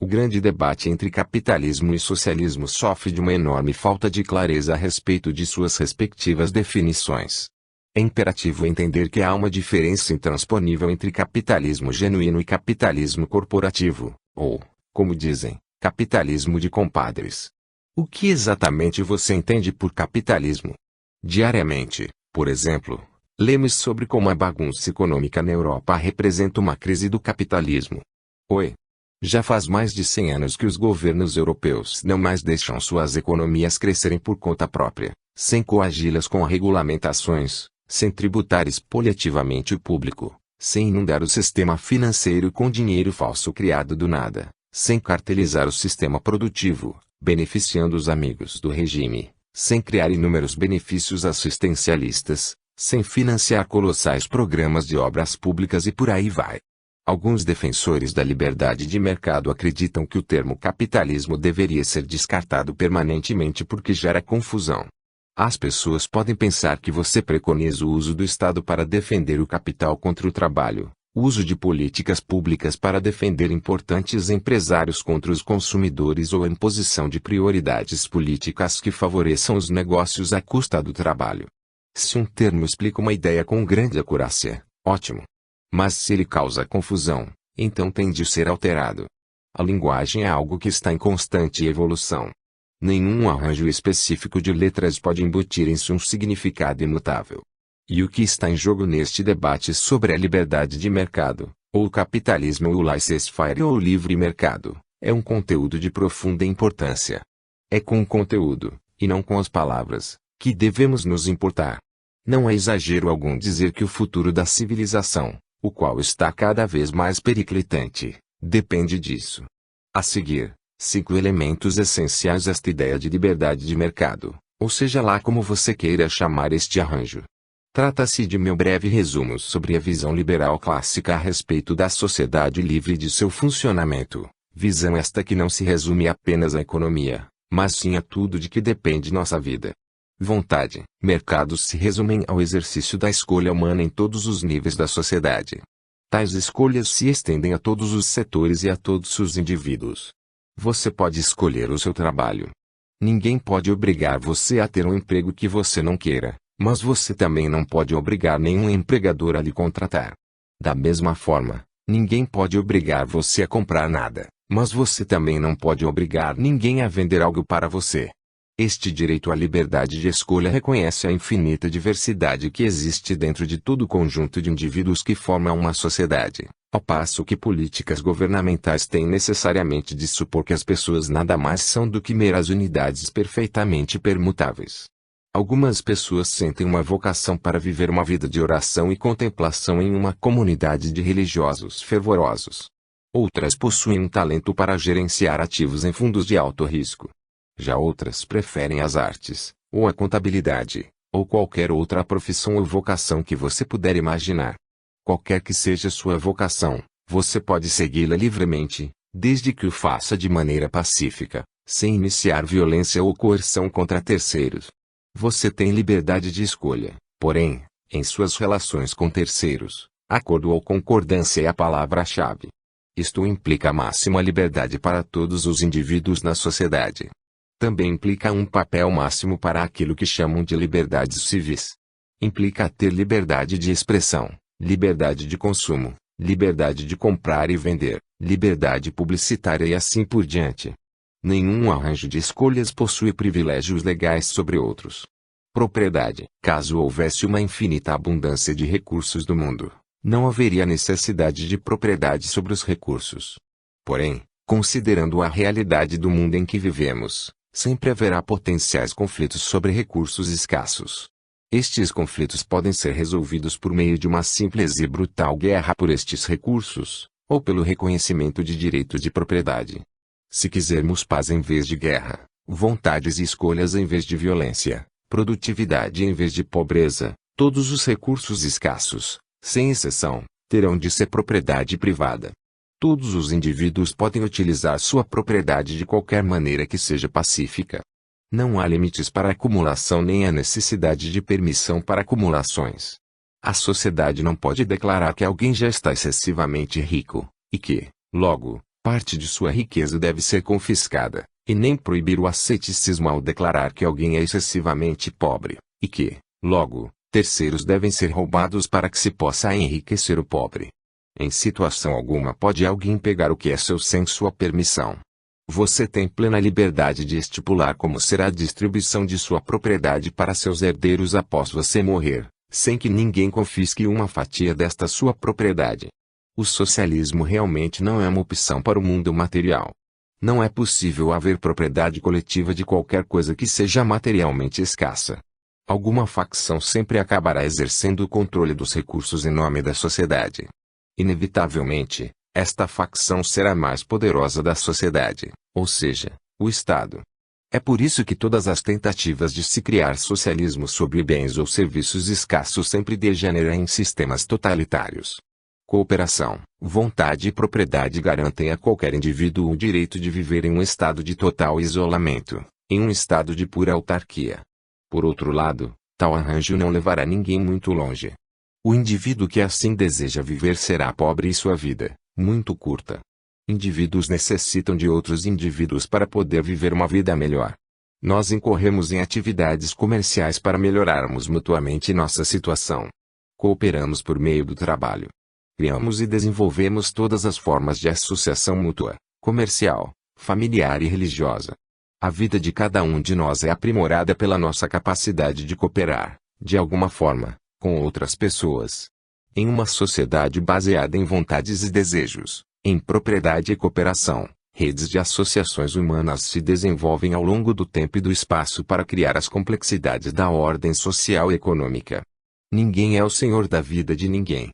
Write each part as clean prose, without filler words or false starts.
O grande debate entre capitalismo e socialismo sofre de uma enorme falta de clareza a respeito de suas respectivas definições. É imperativo entender que há uma diferença intransponível entre capitalismo genuíno e capitalismo corporativo, ou, como dizem, capitalismo de compadres. O que exatamente você entende por capitalismo? Diariamente, por exemplo, lemos sobre como a bagunça econômica na Europa representa uma crise do capitalismo. Oi! Já faz mais de 100 anos que os governos europeus não mais deixam suas economias crescerem por conta própria, sem coagi-las com regulamentações, sem tributar espoliativamente o público, sem inundar o sistema financeiro com dinheiro falso criado do nada, sem cartelizar o sistema produtivo, beneficiando os amigos do regime, sem criar inúmeros benefícios assistencialistas, sem financiar colossais programas de obras públicas e por aí vai. Alguns defensores da liberdade de mercado acreditam que o termo capitalismo deveria ser descartado permanentemente porque gera confusão. As pessoas podem pensar que você preconiza o uso do Estado para defender o capital contra o trabalho, o uso de políticas públicas para defender importantes empresários contra os consumidores ou a imposição de prioridades políticas que favoreçam os negócios à custa do trabalho. Se um termo explica uma ideia com grande acurácia, ótimo. Mas se ele causa confusão, então tem de ser alterado. A linguagem é algo que está em constante evolução. Nenhum arranjo específico de letras pode embutir em si um significado imutável. E o que está em jogo neste debate sobre a liberdade de mercado, ou o capitalismo ou o laissez-faire ou o livre mercado, é um conteúdo de profunda importância. É com o conteúdo, e não com as palavras, que devemos nos importar. Não é exagero algum dizer que o futuro da civilização, o qual está cada vez mais periclitante, depende disso. A seguir, 5 elementos essenciais desta ideia de liberdade de mercado, ou seja lá como você queira chamar este arranjo. Trata-se de meu breve resumo sobre a visão liberal clássica a respeito da sociedade livre e de seu funcionamento, visão esta que não se resume apenas à economia, mas sim a tudo de que depende nossa vida. Vontade, mercados se resumem ao exercício da escolha humana em todos os níveis da sociedade. Tais escolhas se estendem a todos os setores e a todos os indivíduos. Você pode escolher o seu trabalho. Ninguém pode obrigar você a ter um emprego que você não queira, mas você também não pode obrigar nenhum empregador a lhe contratar. Da mesma forma, ninguém pode obrigar você a comprar nada, mas você também não pode obrigar ninguém a vender algo para você. Este direito à liberdade de escolha reconhece a infinita diversidade que existe dentro de todo o conjunto de indivíduos que formam uma sociedade, ao passo que políticas governamentais têm necessariamente de supor que as pessoas nada mais são do que meras unidades perfeitamente permutáveis. Algumas pessoas sentem uma vocação para viver uma vida de oração e contemplação em uma comunidade de religiosos fervorosos. Outras possuem um talento para gerenciar ativos em fundos de alto risco. Já outras preferem as artes, ou a contabilidade, ou qualquer outra profissão ou vocação que você puder imaginar. Qualquer que seja sua vocação, você pode segui-la livremente, desde que o faça de maneira pacífica, sem iniciar violência ou coerção contra terceiros. Você tem liberdade de escolha, porém, em suas relações com terceiros, acordo ou concordância é a palavra-chave. Isto implica a máxima liberdade para todos os indivíduos na sociedade. Também implica um papel máximo para aquilo que chamam de liberdades civis. Implica ter liberdade de expressão, liberdade de consumo, liberdade de comprar e vender, liberdade publicitária e assim por diante. Nenhum arranjo de escolhas possui privilégios legais sobre outros. Propriedade. Caso houvesse uma infinita abundância de recursos do mundo, não haveria necessidade de propriedade sobre os recursos. Porém, considerando a realidade do mundo em que vivemos, sempre haverá potenciais conflitos sobre recursos escassos. Estes conflitos podem ser resolvidos por meio de uma simples e brutal guerra por estes recursos, ou pelo reconhecimento de direitos de propriedade. Se quisermos paz em vez de guerra, vontades e escolhas em vez de violência, produtividade em vez de pobreza, todos os recursos escassos, sem exceção, terão de ser propriedade privada. Todos os indivíduos podem utilizar sua propriedade de qualquer maneira que seja pacífica. Não há limites para a acumulação nem há necessidade de permissão para acumulações. A sociedade não pode declarar que alguém já está excessivamente rico, e que, logo, Parte de sua riqueza deve ser confiscada, e nem proibir o asceticismo ao declarar que alguém é excessivamente pobre, e que, logo, terceiros devem ser roubados para que se possa enriquecer o pobre. Em situação alguma pode alguém pegar o que é seu sem sua permissão. Você tem plena liberdade de estipular como será a distribuição de sua propriedade para seus herdeiros após você morrer, sem que ninguém confisque uma fatia desta sua propriedade. O socialismo realmente não é uma opção para o mundo material. Não é possível haver propriedade coletiva de qualquer coisa que seja materialmente escassa. Alguma facção sempre acabará exercendo o controle dos recursos em nome da sociedade. Inevitavelmente, esta facção será a mais poderosa da sociedade, ou seja, o Estado. É por isso que todas as tentativas de se criar socialismo sobre bens ou serviços escassos sempre degeneram em sistemas totalitários. Cooperação, vontade e propriedade garantem a qualquer indivíduo o direito de viver em um estado de total isolamento, em um estado de pura autarquia. Por outro lado, tal arranjo não levará ninguém muito longe. O indivíduo que assim deseja viver será pobre e sua vida, muito curta. Indivíduos necessitam de outros indivíduos para poder viver uma vida melhor. Nós incorremos em atividades comerciais para melhorarmos mutuamente nossa situação. Cooperamos por meio do trabalho. Criamos e desenvolvemos todas as formas de associação mútua, comercial, familiar e religiosa. A vida de cada um de nós é aprimorada pela nossa capacidade de cooperar, de alguma forma, com outras pessoas. Em uma sociedade baseada em vontades e desejos, em propriedade e cooperação, redes de associações humanas se desenvolvem ao longo do tempo e do espaço para criar as complexidades da ordem social e econômica. Ninguém é o senhor da vida de ninguém.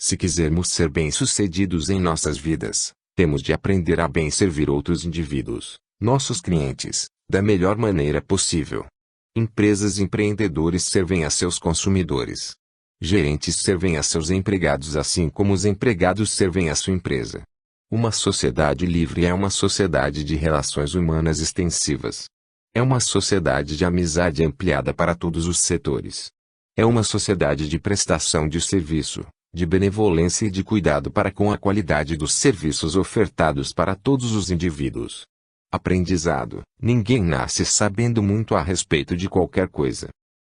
Se quisermos ser bem-sucedidos em nossas vidas, temos de aprender a bem servir outros indivíduos, nossos clientes, da melhor maneira possível. Empresas e empreendedores servem a seus consumidores. Gerentes servem a seus empregados assim como os empregados servem a sua empresa. Uma sociedade livre é uma sociedade de relações humanas extensivas. É uma sociedade de amizade ampliada para todos os setores. É uma sociedade de prestação de serviço, de benevolência e de cuidado para com a qualidade dos serviços ofertados para todos os indivíduos. Aprendizado. Ninguém nasce sabendo muito a respeito de qualquer coisa.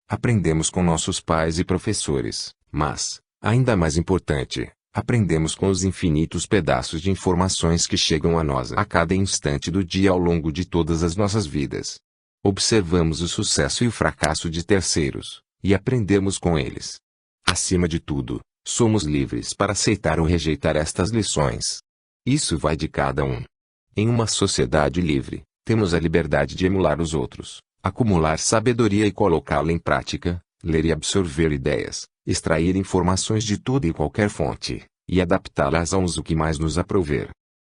Aprendemos com nossos pais e professores, mas, ainda mais importante, aprendemos com os infinitos pedaços de informações que chegam a nós a cada instante do dia ao longo de todas as nossas vidas. Observamos o sucesso e o fracasso de terceiros, e aprendemos com eles. Acima de tudo, somos livres para aceitar ou rejeitar estas lições. Isso vai de cada um. Em uma sociedade livre, temos a liberdade de emular os outros, acumular sabedoria e colocá-la em prática, ler e absorver ideias, extrair informações de toda e qualquer fonte, e adaptá-las ao uso que mais nos aprouver.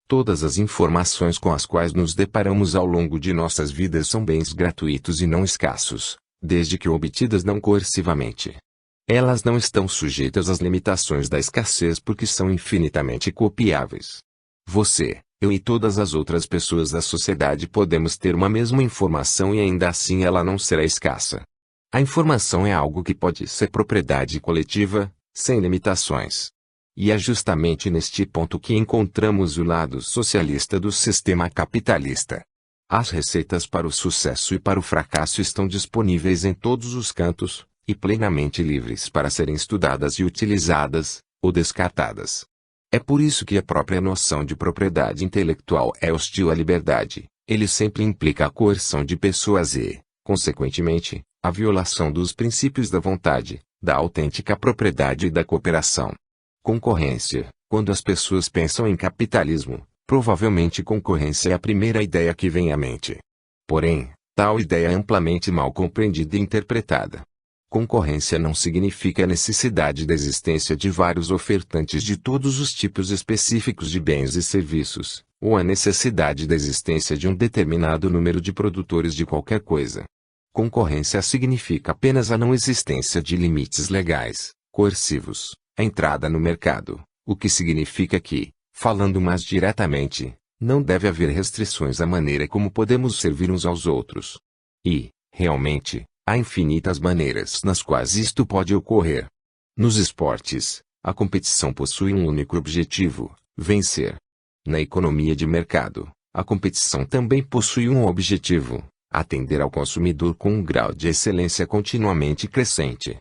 Todas as informações com as quais nos deparamos ao longo de nossas vidas são bens gratuitos e não escassos, desde que obtidas não coercivamente. Elas não estão sujeitas às limitações da escassez porque são infinitamente copiáveis. Você, eu e todas as outras pessoas da sociedade podemos ter uma mesma informação e ainda assim ela não será escassa. A informação é algo que pode ser propriedade coletiva, sem limitações. E é justamente neste ponto que encontramos o lado socialista do sistema capitalista. As receitas para o sucesso e para o fracasso estão disponíveis em todos os cantos, e plenamente livres para serem estudadas e utilizadas, ou descartadas. É por isso que a própria noção de propriedade intelectual é hostil à liberdade. Ele sempre implica a coerção de pessoas e, consequentemente, a violação dos princípios da vontade, da autêntica propriedade e da cooperação. Concorrência. Quando as pessoas pensam em capitalismo, provavelmente concorrência é a primeira ideia que vem à mente. Porém, tal ideia é amplamente mal compreendida e interpretada. Concorrência não significa a necessidade da existência de vários ofertantes de todos os tipos específicos de bens e serviços, ou a necessidade da existência de um determinado número de produtores de qualquer coisa. Concorrência significa apenas a não existência de limites legais, coercivos, à entrada no mercado, o que significa que, falando mais diretamente, não deve haver restrições à maneira como podemos servir uns aos outros. E, realmente, há infinitas maneiras nas quais isto pode ocorrer. Nos esportes, a competição possui um único objetivo: vencer. Na economia de mercado, a competição também possui um objetivo: atender ao consumidor com um grau de excelência continuamente crescente.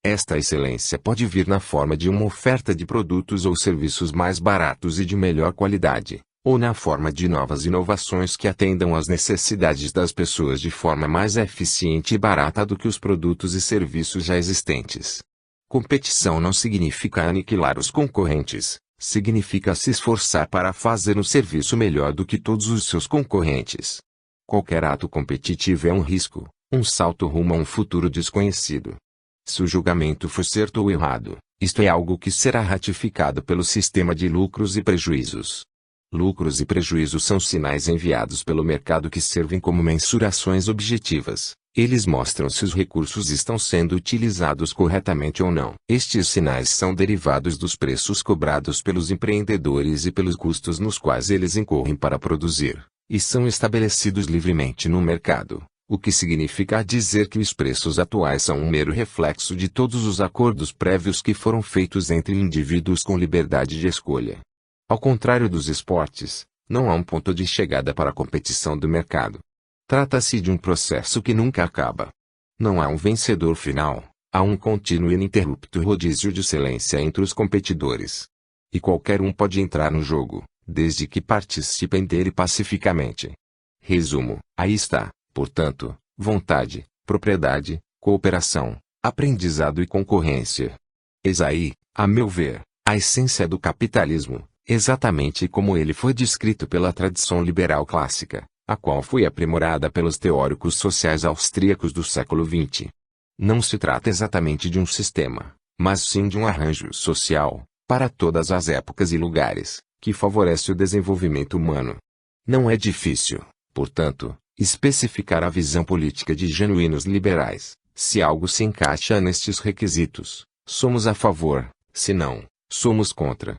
Esta excelência pode vir na forma de uma oferta de produtos ou serviços mais baratos e de melhor qualidade, ou na forma de novas inovações que atendam às necessidades das pessoas de forma mais eficiente e barata do que os produtos e serviços já existentes. Competição não significa aniquilar os concorrentes, significa se esforçar para fazer um serviço melhor do que todos os seus concorrentes. Qualquer ato competitivo é um risco, um salto rumo a um futuro desconhecido. Se o julgamento for certo ou errado, isto é algo que será ratificado pelo sistema de lucros e prejuízos. Lucros e prejuízos são sinais enviados pelo mercado que servem como mensurações objetivas. Eles mostram se os recursos estão sendo utilizados corretamente ou não. Estes sinais são derivados dos preços cobrados pelos empreendedores e pelos custos nos quais eles incorrem para produzir, e são estabelecidos livremente no mercado, o que significa dizer que os preços atuais são um mero reflexo de todos os acordos prévios que foram feitos entre indivíduos com liberdade de escolha. Ao contrário dos esportes, não há um ponto de chegada para a competição do mercado. Trata-se de um processo que nunca acaba. Não há um vencedor final, há um contínuo e ininterrupto rodízio de excelência entre os competidores. E qualquer um pode entrar no jogo, desde que participem dele pacificamente. Resumo: aí está, portanto, vontade, propriedade, cooperação, aprendizado e concorrência. Eis aí, a meu ver, a essência do capitalismo, exatamente como ele foi descrito pela tradição liberal clássica, a qual foi aprimorada pelos teóricos sociais austríacos do século XX. Não se trata exatamente de um sistema, mas sim de um arranjo social, para todas as épocas e lugares, que favorece o desenvolvimento humano. Não é difícil, portanto, especificar a visão política de genuínos liberais. Se algo se encaixa nestes requisitos, somos a favor; se não, somos contra.